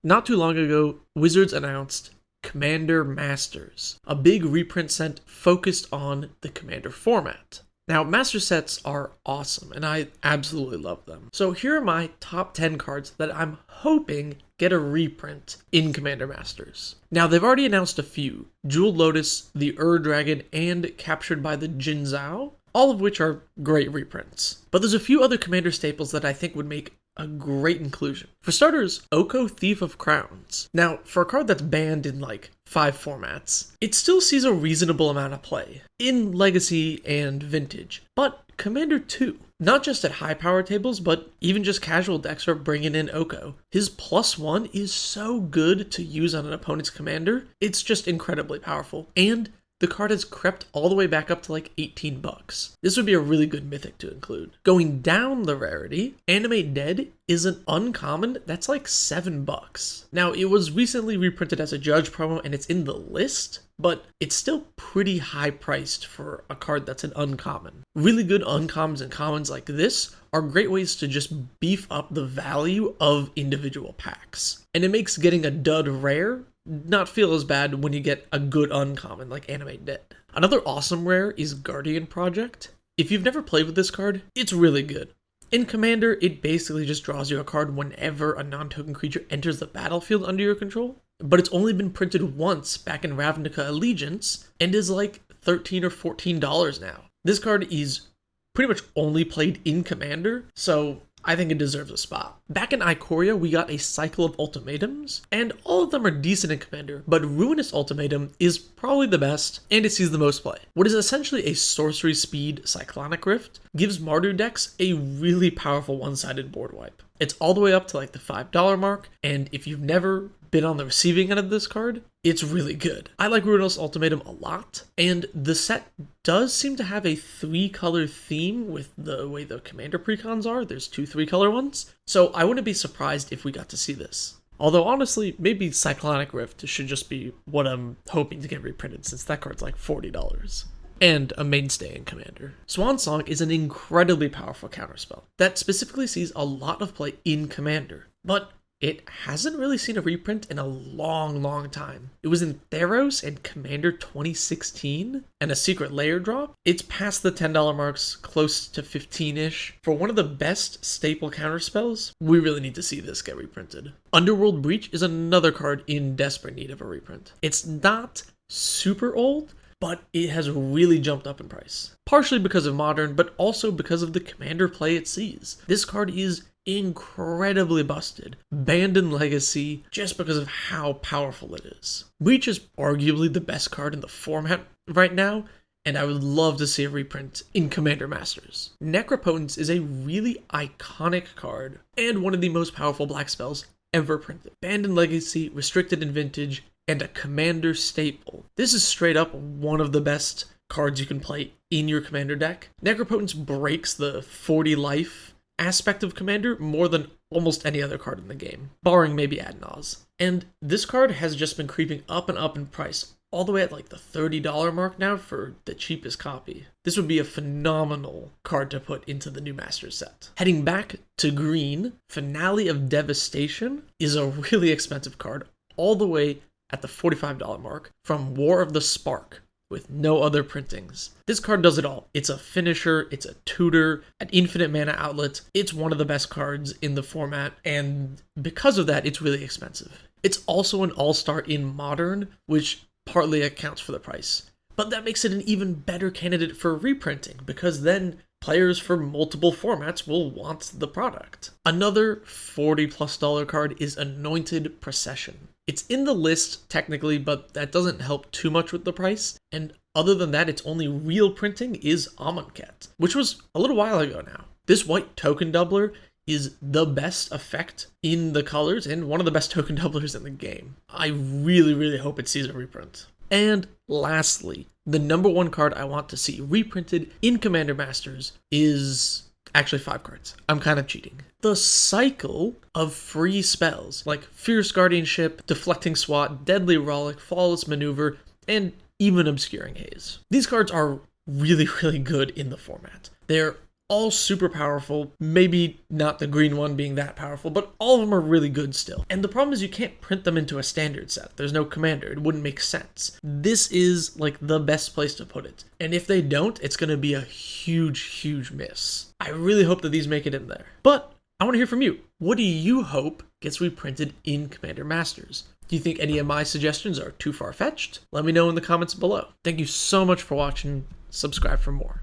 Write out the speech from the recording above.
Not too long ago, Wizards announced Commander Masters, a big reprint set focused on the Commander format. Now, master sets are awesome, and I absolutely love them. So here are my top 10 cards that I'm hoping get a reprint in Commander Masters. Now, they've already announced a few: Jeweled Lotus, the Dragon, and Captured by the Jin Zhao, all of which are great reprints. But there's a few other Commander staples that I think would make a great inclusion. For starters, Oko Thief of Crowns. Now, for a card that's banned in like 5 formats, it still sees a reasonable amount of play in Legacy and Vintage, but Commander too. Not just at high power tables, but even just casual decks are bringing in Oko. His +1 is so good to use on an opponent's commander, it's just incredibly powerful. And the card has crept all the way back up to like $18. This would be a really good mythic to include. Going down the rarity, Animate Dead is an uncommon that's like $7. Now, it was recently reprinted as a Judge promo and it's in the list, but it's still pretty high priced for a card that's an uncommon. Really good uncommons and commons like this are great ways to just beef up the value of individual packs. And it makes getting a dud rare not feel as bad when you get a good uncommon like Animate Dead. Another awesome rare is Guardian Project. If you've never played with this card, it's really good. In Commander, it basically just draws you a card whenever a non-token creature enters the battlefield under your control, but it's only been printed once back in Ravnica Allegiance and is like $13 or $14 now. This card is pretty much only played in Commander, so I think it deserves a spot. Back in Ikoria, we got a cycle of ultimatums, and all of them are decent in Commander, but Ruinous Ultimatum is probably the best, and it sees the most play. What is essentially a sorcery speed Cyclonic Rift gives Mardu decks a really powerful one-sided board wipe. It's all the way up to like the $5 mark, and if you've never been on the receiving end of this card, it's really good. I like Ruinous Ultimatum a lot, and the set does seem to have a 3-color theme with the way the Commander precons are. There's 2 3-color ones, so I wouldn't be surprised if we got to see this. Although honestly, maybe Cyclonic Rift should just be what I'm hoping to get reprinted, since that card's like $40. And a mainstay in Commander. Swan Song is an incredibly powerful counterspell that specifically sees a lot of play in Commander, but it hasn't really seen a reprint in a long time. It was in Theros and Commander 2016 and a Secret Lair drop. It's past the $10 marks, close to 15-ish. For one of the best staple counterspells, we really need to see this get reprinted. Underworld Breach is another card in desperate need of a reprint. It's not super old, but it has really jumped up in price. Partially because of Modern, but also because of the Commander play it sees. This card is incredibly busted, banned in Legacy, just because of how powerful it is. Breach is arguably the best card in the format right now, and I would love to see a reprint in Commander Masters. Necropotence is a really iconic card, and one of the most powerful black spells ever printed. Banned in Legacy, restricted in Vintage, and a Commander staple. This is straight up one of the best cards you can play in your Commander deck. Necropotence breaks the 40 life aspect of Commander more than almost any other card in the game, barring maybe Ad Naz. And this card has just been creeping up and up in price, all the way at like the $30 mark now for the cheapest copy. This would be a phenomenal card to put into the new Masters set. Heading back to green, Finale of Devastation is a really expensive card, all the way at the $45 mark from War of the Spark, with no other printings. This card does it all. It's a finisher, it's a tutor, an infinite mana outlet. It's one of the best cards in the format, and because of that, it's really expensive. It's also an all-star in Modern, which partly accounts for the price. But that makes it an even better candidate for reprinting, because then players for multiple formats will want the product. Another $40+ card is Anointed Procession. It's in the list technically, but that doesn't help too much with the price. And other than that, its only real printing is Amonkhet, which was a little while ago now. This white token doubler is the best effect in the colors and one of the best token doublers in the game. I really hope it sees a reprint. And lastly, the number one card I want to see reprinted in Commander Masters is actually 5 cards. I'm kind of cheating. The cycle of free spells like Fierce Guardianship, Deflecting Swat, Deadly Rollick, Flawless Maneuver, and even Obscuring Haze. These cards are really good in the format. They're all super powerful, maybe not the green one being that powerful, but all of them are really good still. And the problem is you can't print them into a standard set. There's no commander. It wouldn't make sense. This is like the best place to put it. And if they don't, it's going to be a huge, huge miss. I really hope that these make it in there. But I want to hear from you. What do you hope gets reprinted in Commander Masters? Do you think any of my suggestions are too far-fetched? Let me know in the comments below. Thank you so much for watching. Subscribe for more.